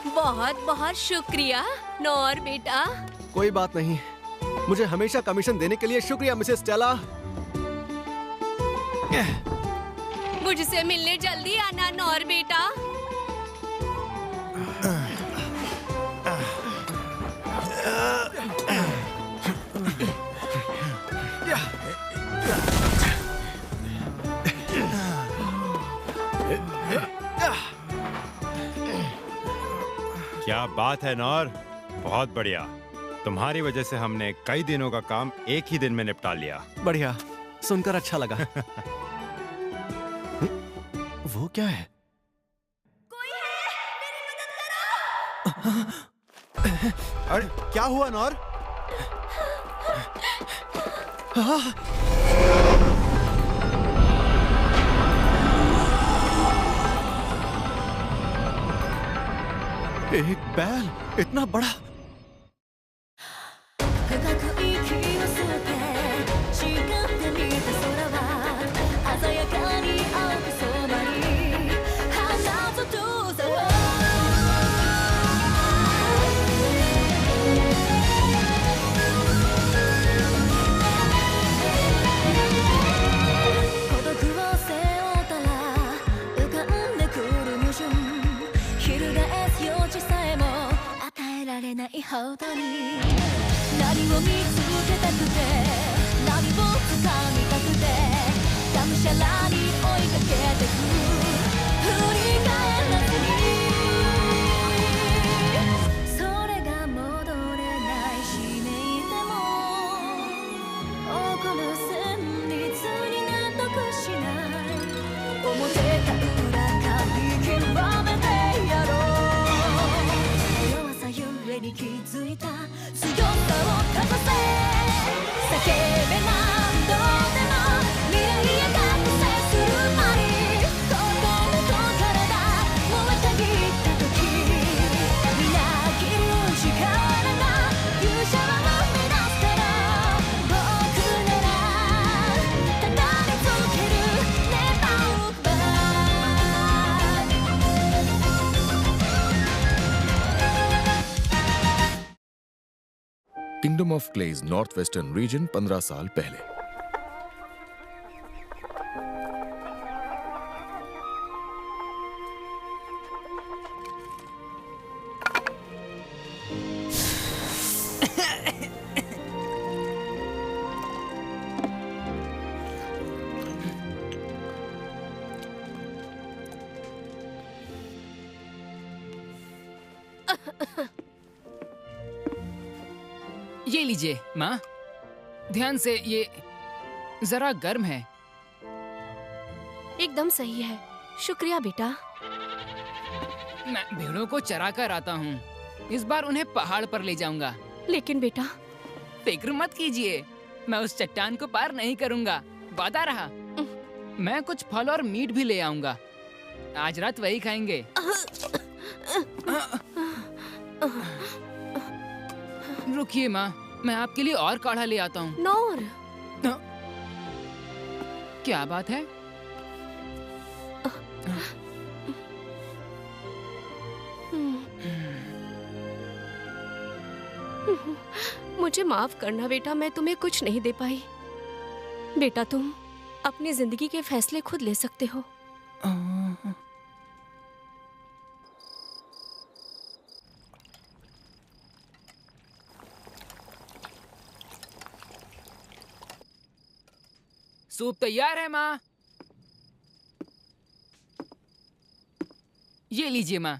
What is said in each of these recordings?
बहुत बहुत शुक्रिया नौर बेटा। कोई बात नहीं, मुझे हमेशा कमीशन देने के लिए शुक्रिया मिसेस स्टेला। मुझसे मिलने जल्दी आना नौर बेटा। क्या बात है नौर, बहुत बढ़िया। तुम्हारी वजह से हमने कई दिनों का काम एक ही दिन में निपटा लिया। बढ़िया, सुनकर अच्छा लगा। वो क्या है? कोई है, मेरी मदद करो। अरे क्या हुआ नौर? एक बैल इतना बड़ा। Kingdom of clays north western region 15 साल पहले। ये लीजिए माँ, ध्यान से, ये जरा गर्म है। एकदम सही है, शुक्रिया बेटा। मैं भेड़ों को चरा कर आता हूँ, इस बार उन्हें पहाड़ पर ले जाऊंगा। लेकिन बेटा, फिक्र मत कीजिए, मैं उस चट्टान को पार नहीं करूंगा, वादा रहा। मैं कुछ फल और मीट भी ले आऊंगा, आज रात वही खाएंगे। रुकिए माँ, मैं आपके लिए और काढ़ा ले आता हूँ। नौर, क्या बात है? मुझे माफ करना बेटा, मैं तुम्हें कुछ नहीं दे पाई। बेटा, तुम अपनी जिंदगी के फैसले खुद ले सकते हो। सूप तैयार है माँ। ये लीजिए माँ।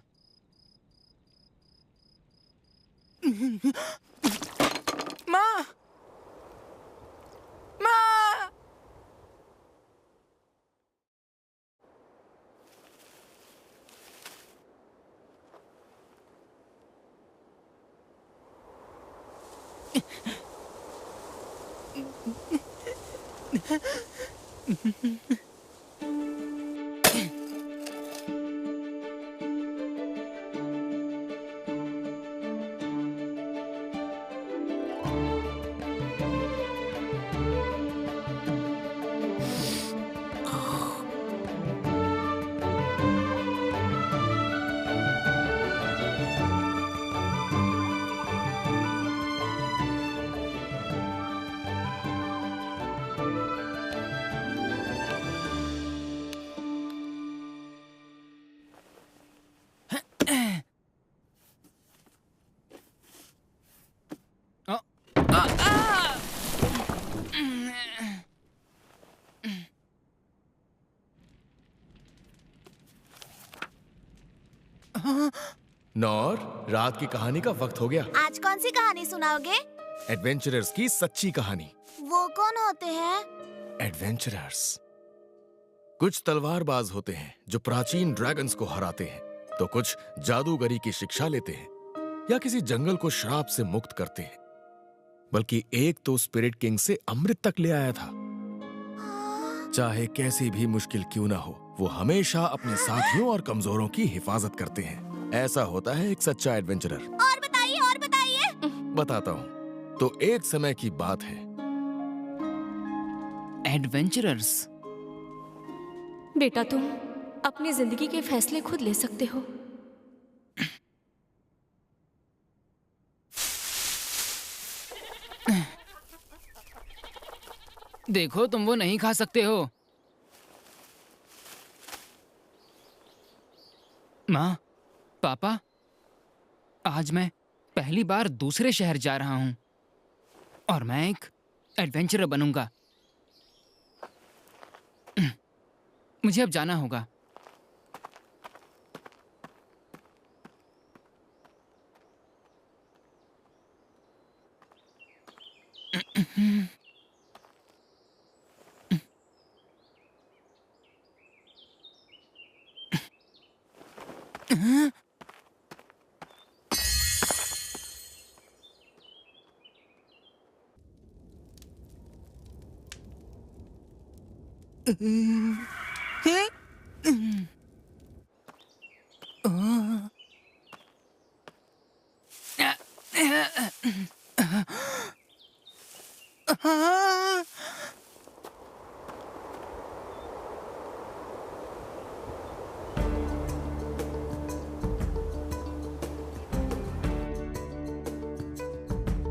माँ, माँ। नौर, रात की कहानी का वक्त हो गया। आज कौन सी कहानी सुनाओगे? एडवेंचरर्स की सच्ची कहानी। वो कौन होते हैं? एडवेंचरर्स कुछ तलवारबाज होते हैं जो प्राचीन ड्रैगन्स को हराते हैं, तो कुछ जादूगरी की शिक्षा लेते हैं या किसी जंगल को श्राप से मुक्त करते हैं। बल्कि एक तो स्पिरिट किंग से अमृत तक ले आया था। चाहे कैसी भी मुश्किल क्यों ना हो, वो हमेशा अपने साथियों और कमजोरों की हिफाजत करते हैं। ऐसा होता है एक सच्चा एडवेंचरर। और बताइए, और बताइए। बताता हूँ। तो एक समय की बात है। एडवेंचरर्स। बेटा तुम अपनी जिंदगी के फैसले खुद ले सकते हो। देखो, तुम वो नहीं खा सकते हो। माँ, पापा, आज मैं पहली बार दूसरे शहर जा रहा हूँ और मैं एक एडवेंचरर बनूंगा। मुझे अब जाना होगा।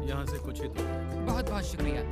यहाँ से कुछ ही दूर है। बहुत बहुत शुक्रिया।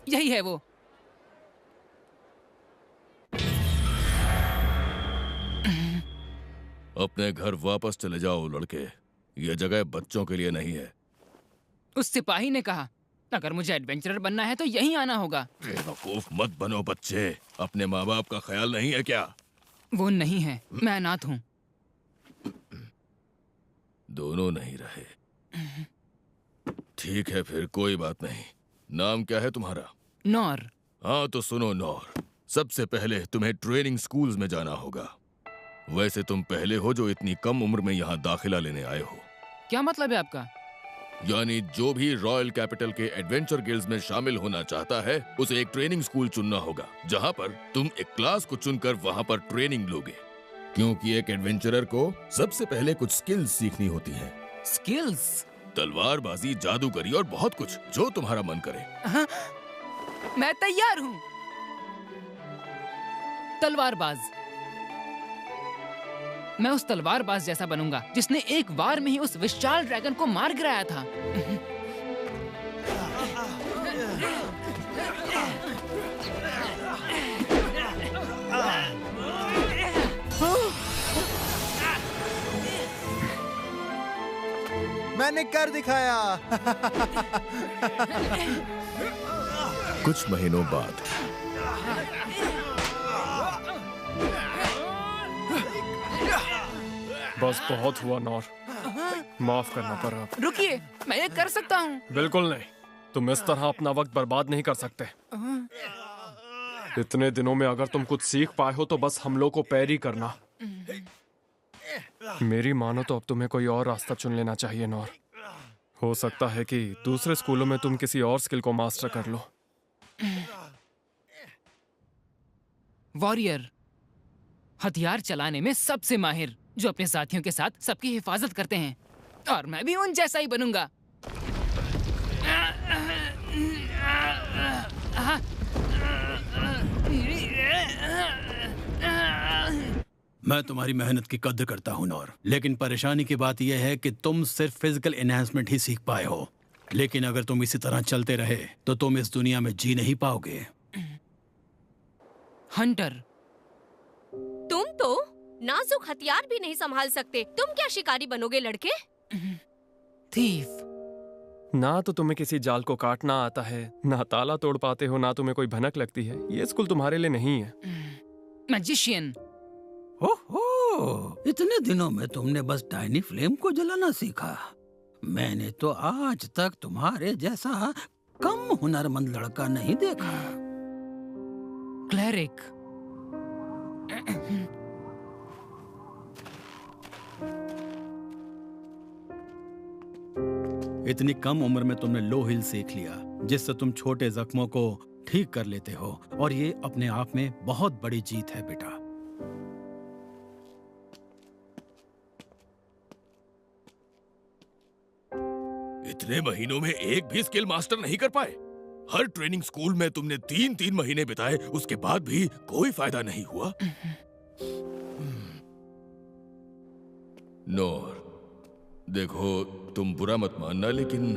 यही है वो। अपने घर वापस चले जाओ लड़के, यह जगह बच्चों के लिए नहीं है। उस सिपाही ने कहा, अगर मुझे एडवेंचरर बनना है तो यहीं आना होगा। बेवकूफ मत बनो बच्चे, अपने माँ बाप का ख्याल नहीं है क्या? वो नहीं है, मैं अनाथ हूँ। दोनों नहीं रहे। ठीक है फिर, कोई बात नहीं। नाम क्या है तुम्हारा? नौर। हाँ तो सुनो नौर, सबसे पहले तुम्हें ट्रेनिंग स्कूल्स में जाना होगा। वैसे तुम पहले हो जो इतनी कम उम्र में यहाँ दाखिला लेने आए हो। क्या मतलब है आपका? यानी जो भी रॉयल कैपिटल के एडवेंचर गिल्ड्स में शामिल होना चाहता है, उसे एक ट्रेनिंग स्कूल चुनना होगा, जहाँ पर तुम एक क्लास को चुनकर वहाँ पर ट्रेनिंग लोगे। क्योंकि एक एडवेंचरर को सबसे पहले कुछ स्किल्स सीखनी होती हैं। स्किल्स? तलवारबाजी, जादूगरी और बहुत कुछ, जो तुम्हारा मन करे। हाँ, मैं तैयार हूँ। तलवारबाज। मैं उस तलवारबाज जैसा बनूंगा जिसने एक बार में ही उस विशाल ड्रैगन को मार गिराया था। मैंने कर दिखाया। कुछ महीनों बाद बस बहुत हुआ नौर, माफ करना पड़ा। रुकिए, मैं ये कर सकता हूँ। बिल्कुल नहीं, तुम इस तरह अपना वक्त बर्बाद नहीं कर सकते। इतने दिनों में अगर तुम कुछ सीख पाए हो तो बस हमलों को पैर ही करना। मेरी मानो तो अब तुम्हें कोई और रास्ता चुन लेना चाहिए नौर। हो सकता है कि दूसरे स्कूलों में तुम किसी और स्किल को मास्टर कर लो। वॉरियर, हथियार चलाने में सबसे माहिर, जो अपने साथियों के साथ सबकी हिफाजत करते हैं। और मैं भी उन जैसा ही बनूंगा। मैं तुम्हारी मेहनत की कद्र करता हूँ नौर, लेकिन परेशानी की बात यह है कि तुम सिर्फ फिजिकल एनहांसमेंट ही सीख पाए हो। लेकिन अगर तुम इसी तरह चलते रहे तो तुम इस दुनिया में जी नहीं पाओगे। हंटर, तुम तो नाजुक हथियार भी नहीं संभाल सकते, तुम क्या शिकारी बनोगे लड़के? थीफ। ना तो तुम्हें किसी जाल को काटना आता है, ना ताला तोड़ पाते हो, ना तुम्हें कोई भनक लगती है। ये स्कूल तुम्हारे लिए नहीं है। मैजिशियन। ओहो, इतने दिनों में तुमने बस टाइनी फ्लेम को जलाना सीखा। मैंने तो आज तक तुम्हारे जैसा कम हुनरमंद लड़का नहीं देखा। क्लेरिक। इतनी कम उम्र में तुमने लो हिल सीख लिया, जिससे तुम छोटे जख्मों को ठीक कर लेते हो, और ये अपने आप में बहुत बड़ी जीत है बेटा। इतने महीनों में एक भी स्किल मास्टर नहीं कर पाए। हर ट्रेनिंग स्कूल में तुमने 3-3 महीने बिताए, उसके बाद भी कोई फायदा नहीं हुआ। नोर, देखो, तुम बुरा मत मानना, लेकिन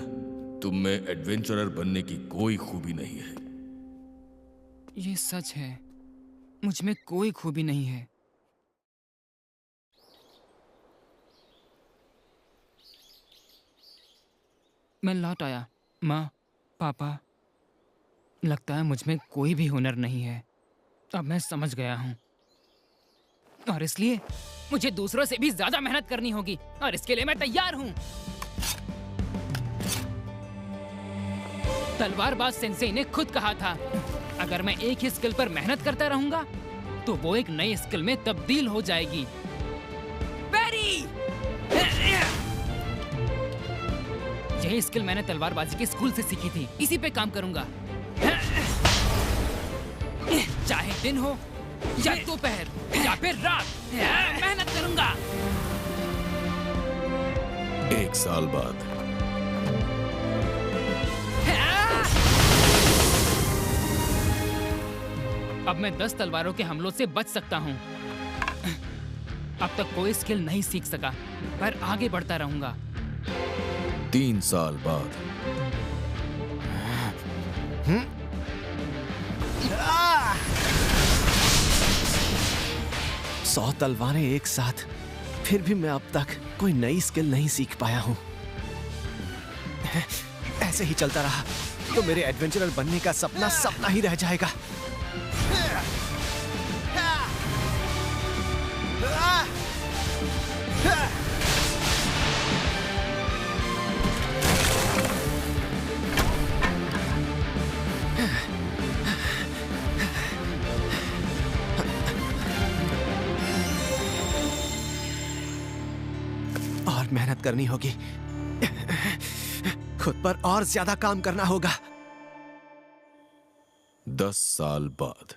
तुम में एडवेंचरर बनने की कोई खूबी नहीं है। ये सच है, मुझ में कोई खूबी नहीं है। मैं लौट आया। माँ, पापा, लगता है मुझ में कोई भी हुनर नहीं है। अब मैं समझ गया हूँ, और इसलिए मुझे दूसरों से भी ज्यादा मेहनत करनी होगी, और इसके लिए मैं तैयार हूँ। तलवारबाज सेंसेई ने खुद कहा था, अगर मैं एक ही स्किल पर मेहनत करता रहूंगा तो वो एक नई स्किल में तब्दील हो जाएगी। पैरी! यही स्किल मैंने तलवारबाजी के स्कूल से सीखी थी, इसी पे काम करूंगा। चाहे दिन हो या दोपहर या फिर रात, मेहनत करूंगा। 1 साल बाद अब मैं 10 तलवारों के हमलों से बच सकता हूँ। अब तक कोई स्किल नहीं सीख सका, पर आगे बढ़ता रहूंगा। 3 साल बाद 100 तलवारें एक साथ, फिर भी मैं अब तक कोई नई स्किल नहीं सीख पाया हूँ। ऐसे ही चलता रहा तो मेरे एडवेंचरर बनने का सपना सपना ही रह जाएगा। और मेहनत करनी होगी, खुद पर और ज्यादा काम करना होगा। 10 साल बाद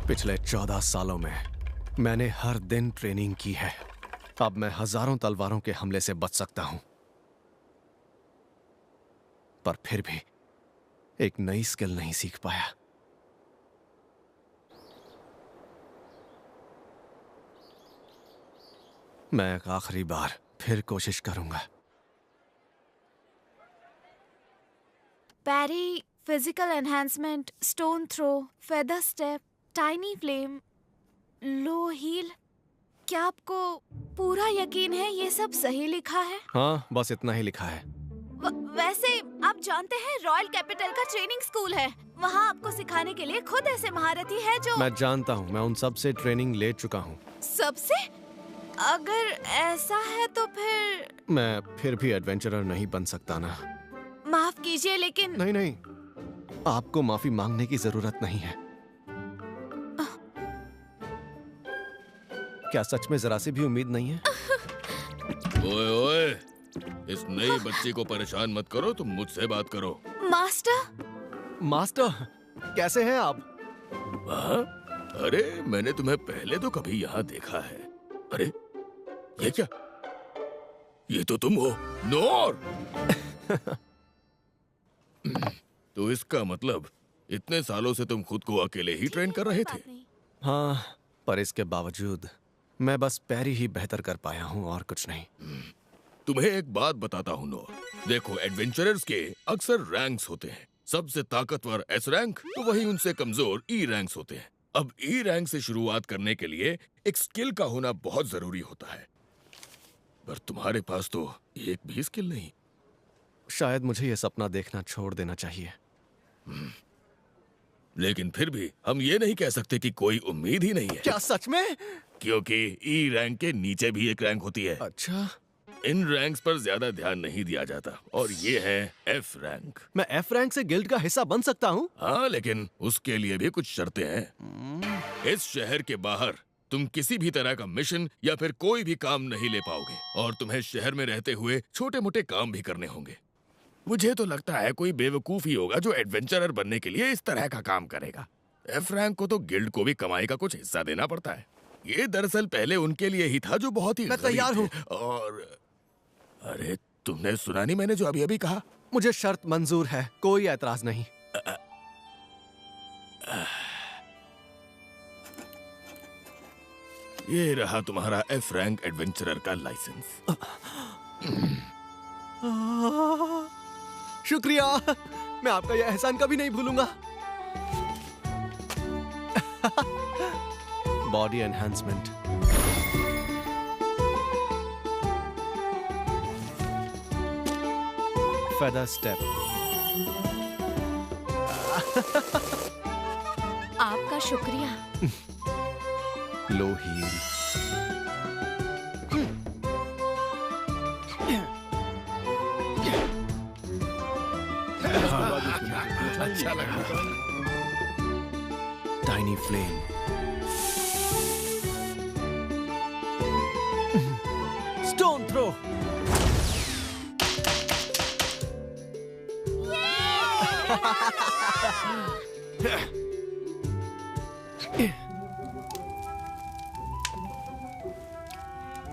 पिछले 14 सालों में मैंने हर दिन ट्रेनिंग की है। अब मैं हजारों तलवारों के हमले से बच सकता हूं, पर फिर भी एक नई स्किल नहीं सीख पाया। मैं एक आखिरी बार फिर कोशिश करूंगा। Parry, physical enhancement, stone throw, feather step, tiny flame, low heal, क्या आपको पूरा यकीन है ये सब सही लिखा है? हाँ, बस इतना ही लिखा है। वैसे आप जानते हैं रॉयल कैपिटल का ट्रेनिंग स्कूल है, वहाँ आपको सिखाने के लिए खुद ऐसे महारथी है जो। मैं जानता हूँ, मैं उन सब से ट्रेनिंग ले चुका हूँ। सबसे? अगर ऐसा है तो फिर मैं फिर भी एडवेंचरर नहीं बन सकता ना। माफ कीजिए, लेकिन नहीं नहीं, आपको माफी मांगने की जरूरत नहीं है। क्या सच में जरा सी भी उम्मीद नहीं है? ओए ओए, इस नई बच्ची को परेशान मत करो, तुम मुझसे बात करो। मास्टर। मास्टर, कैसे हैं आप? हाँ? अरे, मैंने तुम्हें पहले तो कभी यहाँ देखा है। अरे, ये क्या? ये तो तुम हो, नोर। तो इसका मतलब इतने सालों से तुम खुद को अकेले ही ट्रेन कर रहे थे? हाँ, पर इसके बावजूद मैं बस पैरी ही बेहतर कर पाया हूँ और कुछ नहीं। तुम्हें एक बात बताता हूँ नोर, देखो एडवेंचरर्स के अक्सर रैंक्स होते हैं। सबसे ताकतवर एस रैंक तो वही उनसे कमजोर ई रैंक्स होते हैं। अब ई रैंक से शुरुआत करने के लिए एक स्किल का होना बहुत जरूरी होता है, पर तुम्हारे पास तो एक भी स्किल नहीं। शायद मुझे यह सपना देखना छोड़ देना चाहिए। लेकिन फिर भी हम ये नहीं कह सकते कि कोई उम्मीद ही नहीं है। क्या सच में? क्योंकि ई रैंक के नीचे भी एक रैंक होती है। अच्छा, इन रैंक्स पर ज्यादा ध्यान नहीं दिया जाता, और ये है एफ रैंक। मैं एफ रैंक से गिल्ड का हिस्सा बन सकता हूँ? हाँ, लेकिन उसके लिए भी कुछ शर्तें हैं। इस शहर के बाहर तुम किसी भी तरह का मिशन या फिर कोई भी काम नहीं ले पाओगे, और तुम्हें शहर में रहते हुए छोटे मोटे काम भी करने होंगे। मुझे तो लगता है कोई बेवकूफ ही होगा जो एडवेंचरर बनने के लिए इस तरह का काम करेगा। एफ रैंक को तो गिल्ड को भी कमाई का कुछ हिस्सा देना पड़ता है। ये दरअसल पहले उनके लिए ही था जो बहुत ही मैं तैयार हूँ। और अरे, तुमने सुना नहीं मैंने जो अभी अभी कहा? मुझे शर्त मंजूर है, कोई ऐतराज नहीं। ये रहा तुम्हारा एफ रैंक एडवेंचरर का लाइसेंस। शुक्रिया, मैं आपका यह एहसान कभी नहीं भूलूंगा। Body enhancement. Feather step. आपका शुक्रिया। Low heal. अच्छा लगा। Tiny flame. Stone throw.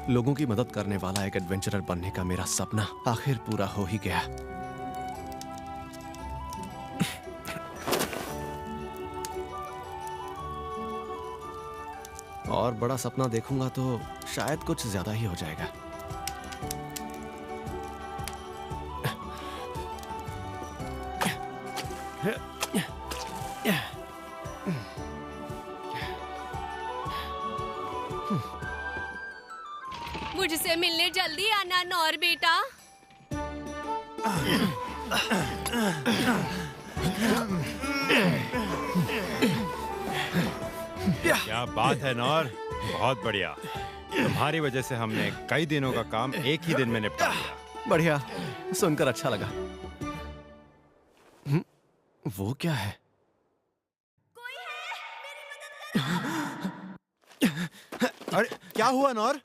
लोगों की मदद करने वाला एक एडवेंचरर बनने का मेरा सपना आखिर पूरा हो ही गया। और बड़ा सपना देखूंगा तो शायद कुछ ज्यादा ही हो जाएगा। मुझसे मिलने जल्दी आना नौर बेटा। क्या बात है नौर, बहुत बढ़िया। तुम्हारी वजह से हमने कई दिनों का काम एक ही दिन में निपटा लिया। बढ़िया, सुनकर अच्छा लगा। वो क्या है? अरे क्या हुआ नौर?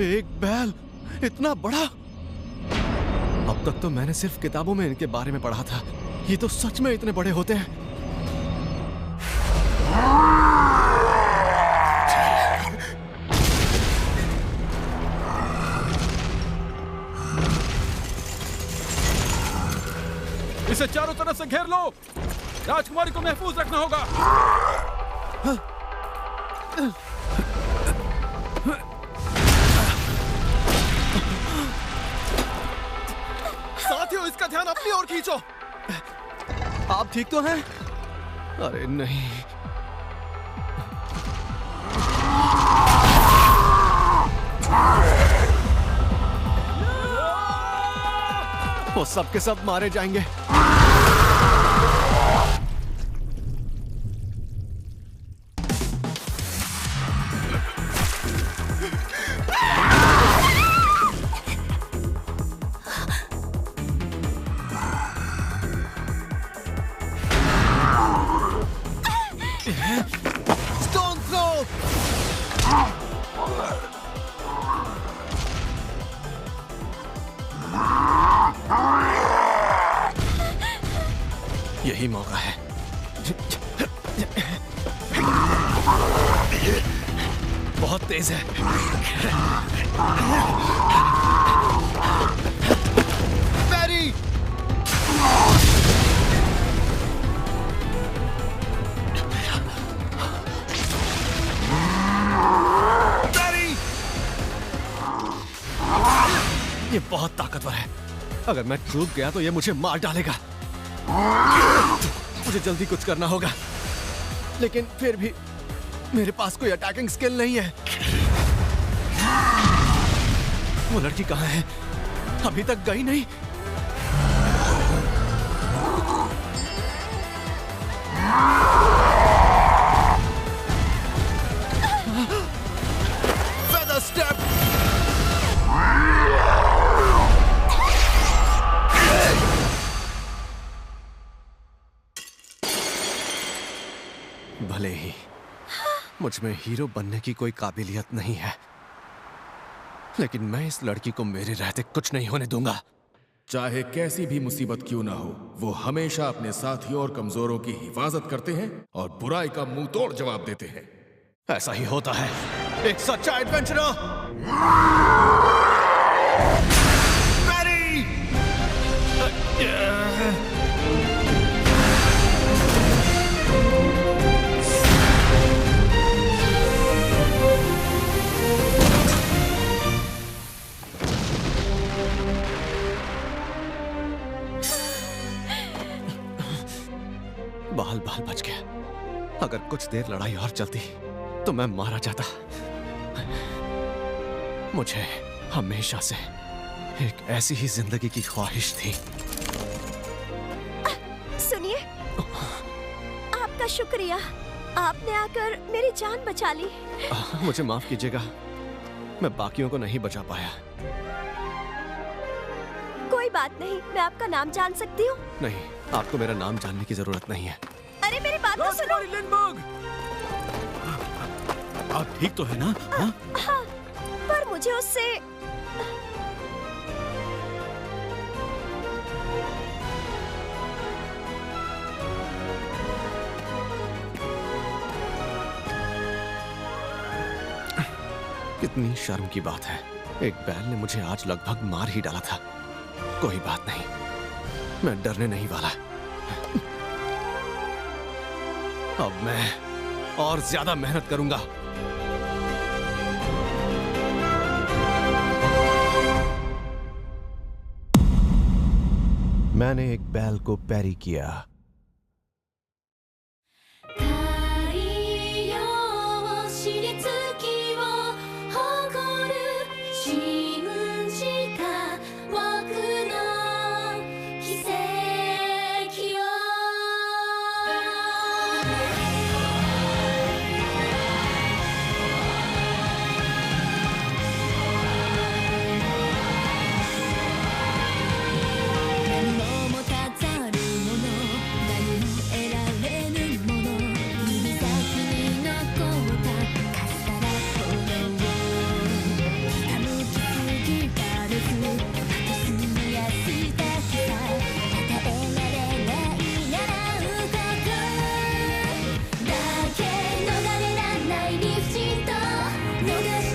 एक बैल इतना बड़ा! अब तक तो मैंने सिर्फ किताबों में इनके बारे में पढ़ा था, ये तो सच में इतने बड़े होते हैं। इसे चारों तरफ से घेर लो। राजकुमारी को महफूज रखना होगा। साथियों, इसका ध्यान अपनी ओर खींचो। आप ठीक तो हैं? अरे नहीं। वो सब के सब मारे जाएंगे। Stone throw. यही मौका है। बहुत तेज है। बैरी! बैरी! ये बहुत ताकतवर है। अगर मैं चूक गया तो ये मुझे मार डालेगा। मुझे जल्दी कुछ करना होगा, लेकिन फिर भी मेरे पास कोई अटैकिंग स्किल नहीं है। वो लड़की कहाँ है? अभी तक गई नहीं। Feather step! भले ही मुझ में हीरो बनने की कोई काबिलियत नहीं है, लेकिन मैं इस लड़की को मेरे रहते कुछ नहीं होने दूंगा। चाहे कैसी भी मुसीबत क्यों ना हो, वो हमेशा अपने साथियों और कमजोरों की हिफाजत करते हैं और बुराई का मुंह तोड़ जवाब देते हैं। ऐसा ही होता है एक सच्चा एडवेंचरर। बैरी! बाल बाल बच गया। अगर कुछ देर लड़ाई और चलती तो मैं मारा जाता। मुझे हमेशा से एक ऐसी ही जिंदगी की ख्वाहिश थी। सुनिए, आपका शुक्रिया। आपने आकर मेरी जान बचा ली। मुझे माफ कीजिएगा, मैं बाकियों को नहीं बचा पाया। कोई बात नहीं, मैं आपका नाम जान सकती हूँ? नहीं, आपको मेरा नाम जानने की जरूरत नहीं है। अरे मेरी बात तो सुनो। आप ठीक तो है ना? हाँ? हाँ, पर मुझे उससे कितनी शर्म की बात है। एक बैल ने मुझे आज लगभग मार ही डाला था। कोई बात नहीं, मैं डरने नहीं वाला। अब मैं और ज्यादा मेहनत करूंगा। मैंने एक बैल को पैरी किया।逃